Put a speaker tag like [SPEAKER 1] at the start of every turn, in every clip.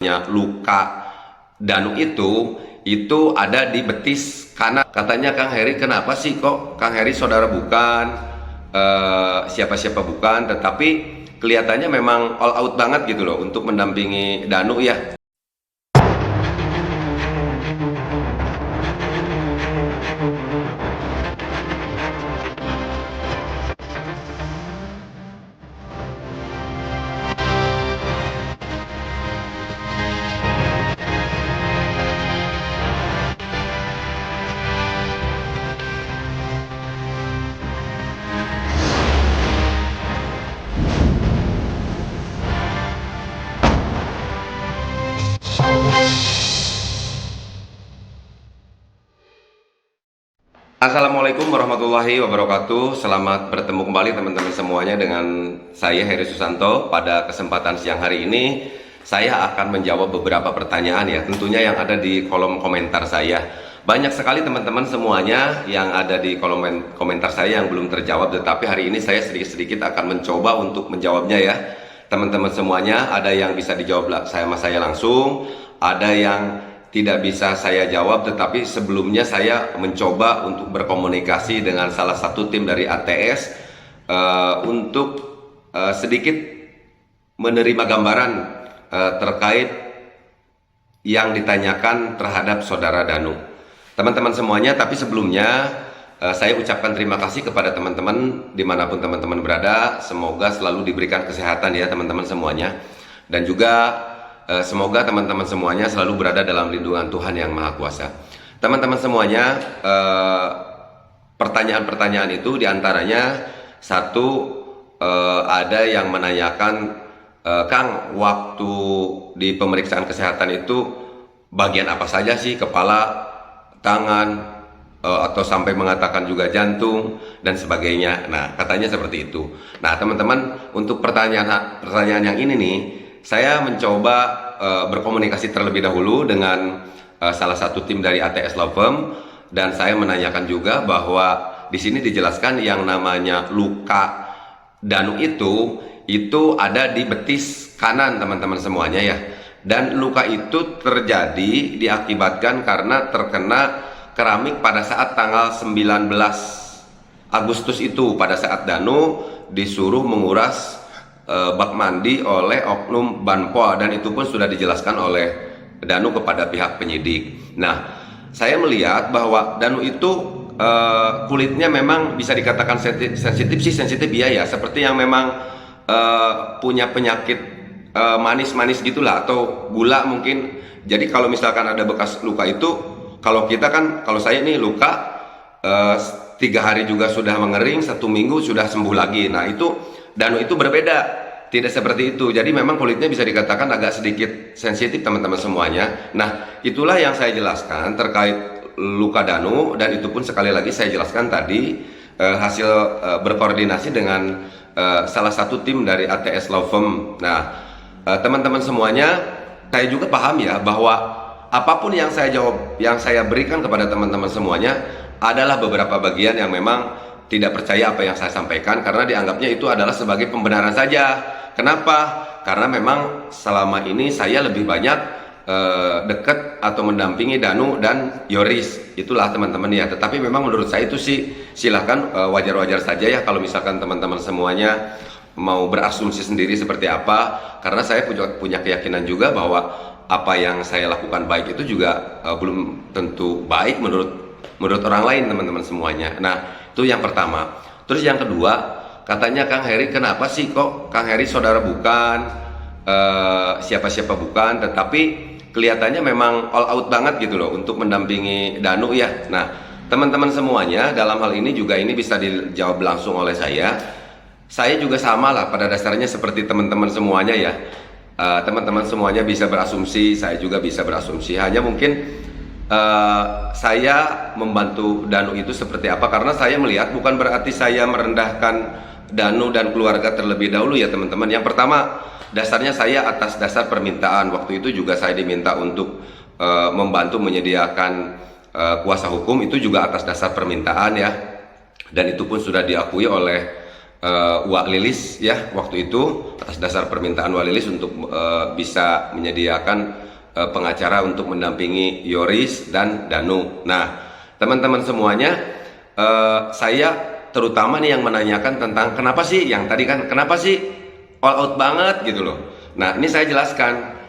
[SPEAKER 1] luka Danu itu ada di betis kanan. Katanya Kang Heri, kenapa sih kok Kang Heri saudara bukan, siapa-siapa bukan, tetapi kelihatannya memang all out banget gitu loh untuk mendampingi Danu ya. Assalamualaikum warahmatullahi wabarakatuh. Selamat bertemu kembali teman-teman semuanya dengan saya Heri Susanto. Pada kesempatan siang hari ini saya akan menjawab beberapa pertanyaan ya, tentunya yang ada di kolom komentar saya. Banyak sekali teman-teman semuanya yang ada di kolom komentar saya yang belum terjawab, tetapi hari ini saya sedikit-sedikit akan mencoba untuk menjawabnya ya. Teman-teman semuanya, ada yang bisa dijawab sama saya langsung, ada yang tidak bisa saya jawab, tetapi sebelumnya saya mencoba untuk berkomunikasi dengan salah satu tim dari ATS untuk sedikit menerima gambaran terkait yang ditanyakan terhadap saudara Danu. Teman-teman semuanya, tapi sebelumnya saya ucapkan terima kasih kepada teman-teman dimanapun teman-teman berada. Semoga selalu diberikan kesehatan ya teman-teman semuanya, dan juga semoga teman-teman semuanya selalu berada dalam lindungan Tuhan Yang Maha Kuasa. Teman-teman semuanya, pertanyaan-pertanyaan itu diantaranya satu, ada yang menanyakan, Kang, waktu di pemeriksaan kesehatan itu bagian apa saja sih? Kepala, tangan, atau sampai mengatakan juga jantung dan sebagainya. Nah, katanya seperti itu. Nah, teman-teman, untuk pertanyaan yang ini nih, saya mencoba berkomunikasi terlebih dahulu dengan salah satu tim dari ATS Law Firm, dan saya menanyakan juga bahwa di sini dijelaskan yang namanya luka Danu itu ada di betis kanan teman-teman semuanya ya. Dan luka itu terjadi diakibatkan karena terkena keramik pada saat tanggal 19 Agustus itu, pada saat Danu disuruh menguras bak mandi oleh oknum Banpol, dan itu pun sudah dijelaskan oleh Danu kepada pihak penyidik. Nah, saya melihat bahwa Danu itu kulitnya memang bisa dikatakan sensitif ya, seperti yang memang punya penyakit manis-manis gitulah, atau gula mungkin. Jadi kalau misalkan ada bekas luka itu, kalau saya ini luka 3 hari juga sudah mengering, 1 minggu sudah sembuh lagi. Nah, itu Danu itu berbeda, tidak seperti itu. Jadi memang kulitnya bisa dikatakan agak sedikit sensitif teman-teman semuanya. Nah, itulah yang saya jelaskan terkait luka Danu, dan itu pun sekali lagi saya jelaskan tadi hasil berkoordinasi dengan salah satu tim dari ATS Law Firm. Nah, teman-teman semuanya, saya juga paham ya bahwa apapun yang saya jawab, yang saya berikan kepada teman-teman semuanya adalah beberapa bagian yang memang tidak percaya apa yang saya sampaikan, karena dianggapnya itu adalah sebagai pembenaran saja. Kenapa? Karena memang selama ini saya lebih banyak dekat atau mendampingi Danu dan Yoris, itulah teman-teman ya. Tetapi memang menurut saya itu sih silahkan, wajar-wajar saja ya kalau misalkan teman-teman semuanya mau berasumsi sendiri seperti apa, karena saya punya keyakinan juga bahwa apa yang saya lakukan baik itu juga belum tentu baik menurut orang lain teman-teman semuanya. Nah, itu yang pertama. Terus yang kedua, katanya Kang Heri, kenapa sih kok Kang Heri saudara bukan, siapa-siapa bukan, tetapi kelihatannya memang all out banget gitu loh untuk mendampingi Danu ya. Nah, teman-teman semuanya, dalam hal ini juga ini bisa dijawab langsung oleh saya. Saya juga sama lah pada dasarnya seperti teman-teman semuanya ya. Teman-teman semuanya bisa berasumsi, saya juga bisa berasumsi. Hanya mungkin saya membantu Danu itu seperti apa, karena saya melihat bukan berarti saya merendahkan Danu dan keluarga terlebih dahulu ya teman-teman. Yang pertama, dasarnya saya atas dasar permintaan. Waktu itu juga saya diminta untuk membantu menyediakan kuasa hukum, itu juga atas dasar permintaan ya, dan itu pun sudah diakui oleh Wak Lilis ya waktu itu, atas dasar permintaan Wak Lilis untuk bisa menyediakan pengacara untuk mendampingi Yoris dan Danu. Nah, teman-teman semuanya, saya terutama nih yang menanyakan tentang kenapa sih yang tadi kan, kenapa sih all out banget gitu loh. Nah, ini saya jelaskan.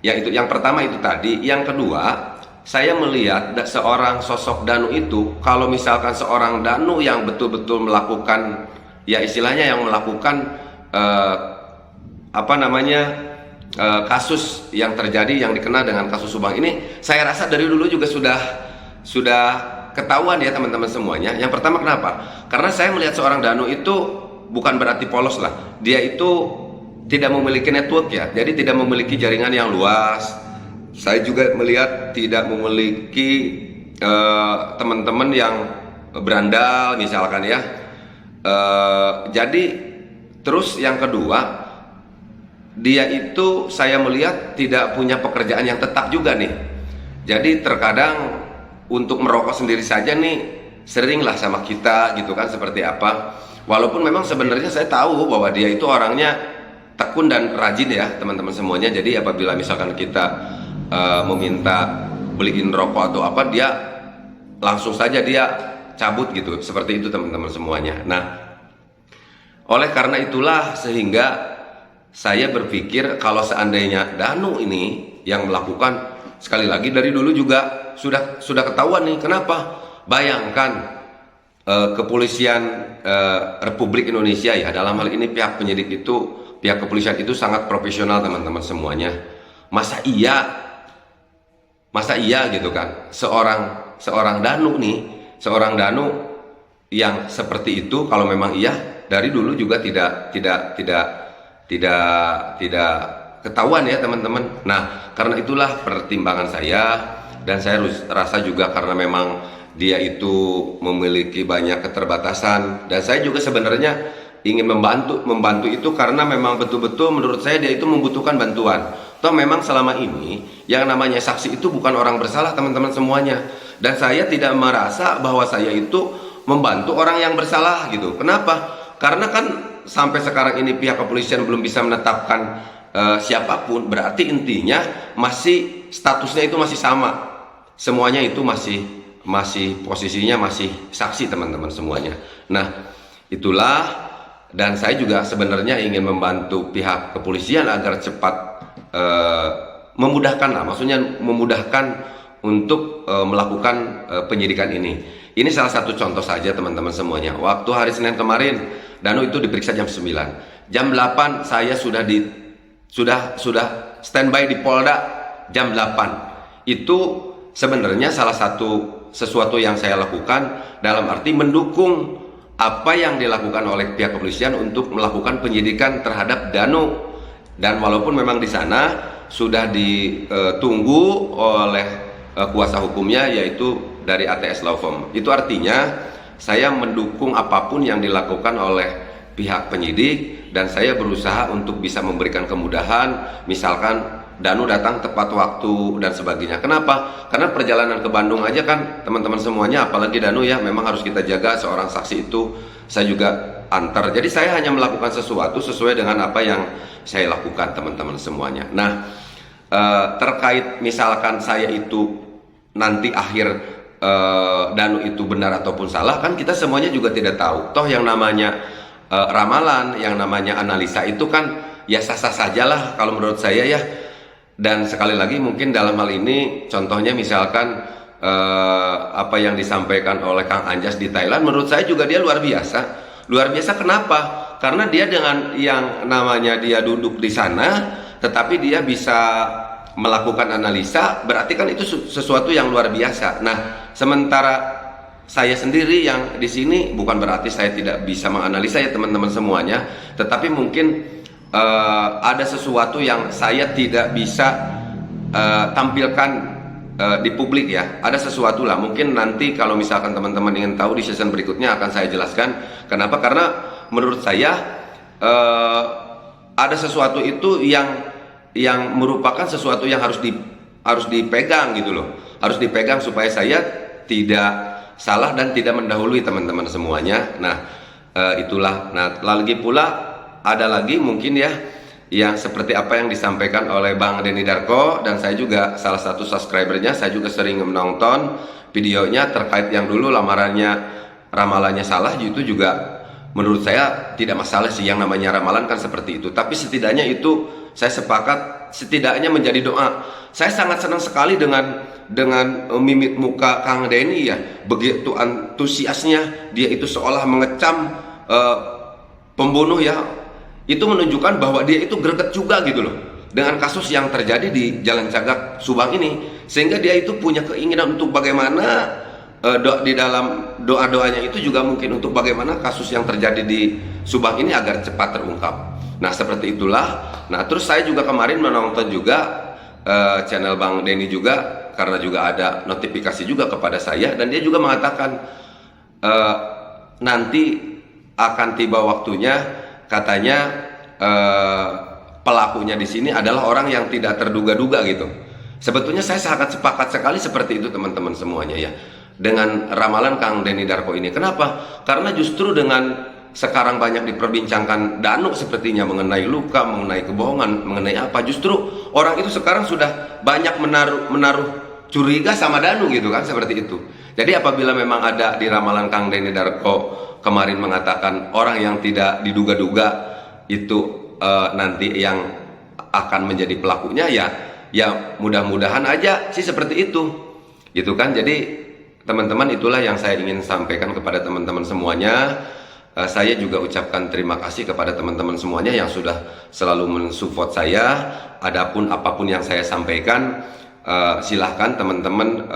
[SPEAKER 1] Yang pertama itu tadi, yang kedua, saya melihat seorang sosok Danu itu, kalau misalkan seorang Danu yang betul-betul melakukan, ya istilahnya yang melakukan kasus yang terjadi yang dikenal dengan kasus Subang ini, saya rasa dari dulu juga sudah ketahuan ya teman-teman semuanya. Yang pertama kenapa? Karena saya melihat seorang Danu itu bukan berarti polos lah. Dia itu tidak memiliki network ya, jadi tidak memiliki jaringan yang luas. Saya juga melihat tidak memiliki teman-teman yang berandal misalkan ya. Jadi terus yang kedua, dia itu saya melihat tidak punya pekerjaan yang tetap juga nih. Jadi terkadang untuk merokok sendiri saja nih seringlah sama kita gitu kan, seperti apa. Walaupun memang sebenarnya saya tahu bahwa dia itu orangnya tekun dan rajin ya teman-teman semuanya. Jadi apabila misalkan kita meminta beliin rokok atau apa, dia langsung saja dia cabut gitu, seperti itu teman-teman semuanya. Nah, oleh karena itulah sehingga saya berpikir kalau seandainya Danu ini yang melakukan, sekali lagi dari dulu juga sudah ketahuan nih. Kenapa? Bayangkan kepolisian Republik Indonesia ya, dalam hal ini pihak penyidik itu, pihak kepolisian itu sangat profesional teman-teman semuanya. Masa iya gitu kan, seorang Danu nih, seorang Danu yang seperti itu, kalau memang iya dari dulu juga tidak ketahuan ya teman-teman. Nah, karena itulah pertimbangan saya, dan saya rasa juga karena memang dia itu memiliki banyak keterbatasan, dan saya juga sebenarnya ingin membantu itu karena memang betul-betul menurut saya dia itu membutuhkan bantuan. Toh memang selama ini yang namanya saksi itu bukan orang bersalah teman-teman semuanya, dan saya tidak merasa bahwa saya itu membantu orang yang bersalah gitu. Kenapa? Karena kan sampai sekarang ini pihak kepolisian belum bisa menetapkan siapapun, berarti intinya masih statusnya itu masih sama, semuanya itu masih posisinya masih saksi teman-teman semuanya. Nah, itulah. Dan saya juga sebenarnya ingin membantu pihak kepolisian agar cepat memudahkan lah, maksudnya memudahkan untuk melakukan penyidikan ini. Ini salah satu contoh saja teman-teman semuanya. Waktu hari Senin kemarin, Danu itu diperiksa jam 9. Jam 8 saya sudah standby di Polda jam 8. Itu sebenarnya salah satu sesuatu yang saya lakukan dalam arti mendukung apa yang dilakukan oleh pihak kepolisian untuk melakukan penyidikan terhadap Danu. Dan walaupun memang di sana sudah ditunggu oleh kuasa hukumnya, yaitu dari ATS Law Firm. Itu artinya saya mendukung apapun yang dilakukan oleh pihak penyidik, dan saya berusaha untuk bisa memberikan kemudahan, misalkan Danu datang tepat waktu dan sebagainya. Kenapa? Karena perjalanan ke Bandung aja kan teman-teman semuanya, apalagi Danu ya, memang harus kita jaga. Seorang saksi itu saya juga antar. Jadi saya hanya melakukan sesuatu sesuai dengan apa yang saya lakukan teman-teman semuanya. Nah, terkait misalkan saya itu nanti akhir Danu itu benar ataupun salah, kan kita semuanya juga tidak tahu. Toh yang namanya ramalan, yang namanya analisa itu kan ya sah-sah sajalah kalau menurut saya ya. Dan sekali lagi mungkin dalam hal ini contohnya misalkan apa yang disampaikan oleh Kang Anjas di Thailand, menurut saya juga dia luar biasa. Luar biasa kenapa? Karena dia dengan yang namanya dia duduk di sana, tetapi dia bisa melakukan analisa, berarti kan itu sesuatu yang luar biasa. Nah, sementara saya sendiri yang di sini bukan berarti saya tidak bisa menganalisa ya teman-teman semuanya, tetapi mungkin ada sesuatu yang saya tidak bisa tampilkan di publik ya. Ada sesuatu lah, mungkin nanti kalau misalkan teman-teman ingin tahu di season berikutnya akan saya jelaskan. Kenapa? Karena menurut saya ada sesuatu itu yang merupakan sesuatu yang harus dipegang gitu loh. Harus dipegang supaya saya tidak salah dan tidak mendahului teman-teman semuanya. Nah, itulah. Nah, lagi pula ada lagi mungkin ya yang seperti apa yang disampaikan oleh Bang Denny Darko, dan saya juga salah satu subscribernya. Saya juga sering menonton videonya terkait yang dulu ramalannya salah. Itu juga menurut saya tidak masalah sih, yang namanya ramalan kan seperti itu. Tapi setidaknya itu saya sepakat, setidaknya menjadi doa. Saya sangat senang sekali dengan mimik muka Kang Denny ya, begitu antusiasnya dia itu seolah mengecam pembunuh ya. Itu menunjukkan bahwa dia itu greget juga gitu loh dengan kasus yang terjadi di Jalan Cagak Subang ini, sehingga dia itu punya keinginan untuk bagaimana di dalam doa-doanya itu juga mungkin untuk bagaimana kasus yang terjadi di Subang ini agar cepat terungkap. Nah, seperti itulah. Nah, terus saya juga kemarin menonton juga channel Bang Denny juga, karena juga ada notifikasi juga kepada saya, dan dia juga mengatakan nanti akan tiba waktunya, katanya pelakunya di sini adalah orang yang tidak terduga-duga gitu. Sebetulnya saya sangat sepakat sekali seperti itu teman-teman semuanya ya, dengan ramalan Kang Denny Darko ini. Kenapa? Karena justru dengan sekarang banyak diperbincangkan Danu sepertinya mengenai luka, mengenai kebohongan, mengenai apa, justru orang itu sekarang sudah banyak menaruh curiga sama Danu gitu kan, seperti itu. Jadi apabila memang ada di ramalan Kang Denny Darko kemarin mengatakan orang yang tidak diduga-duga itu nanti yang akan menjadi pelakunya, ya mudah-mudahan aja sih seperti itu gitu kan. Jadi teman-teman, itulah yang saya ingin sampaikan kepada teman-teman semuanya. Saya juga ucapkan terima kasih kepada teman-teman semuanya yang sudah selalu mensupport saya. Adapun apapun yang saya sampaikan, silahkan teman-teman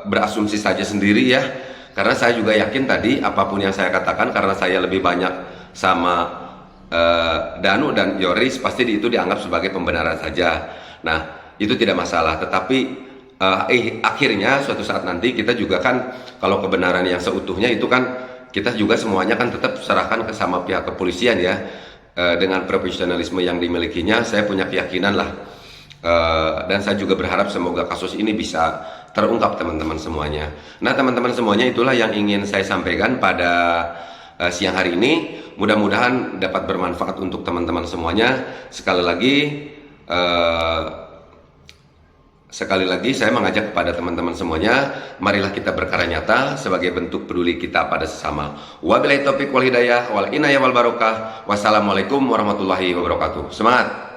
[SPEAKER 1] berasumsi saja sendiri ya. Karena saya juga yakin tadi apapun yang saya katakan, karena saya lebih banyak sama Danu dan Yoris, pasti itu dianggap sebagai pembenaran saja. Nah, itu tidak masalah. Tetapi akhirnya suatu saat nanti kita juga kan, kalau kebenaran yang seutuhnya itu kan kita juga semuanya kan tetap serahkan ke sama pihak kepolisian ya. Dengan profesionalisme yang dimilikinya, saya punya keyakinan lah. Dan saya juga berharap semoga kasus ini bisa terungkap teman-teman semuanya. Nah, teman-teman semuanya, itulah yang ingin saya sampaikan pada siang hari ini. Mudah-mudahan dapat bermanfaat untuk teman-teman semuanya. Sekali lagi saya mengajak kepada teman-teman semuanya, marilah kita berkarya nyata sebagai bentuk peduli kita pada sesama. Wabillahi taufiq wal hidayah wal inayah wal barokah. Wassalamualaikum warahmatullahi wabarakatuh. Semangat.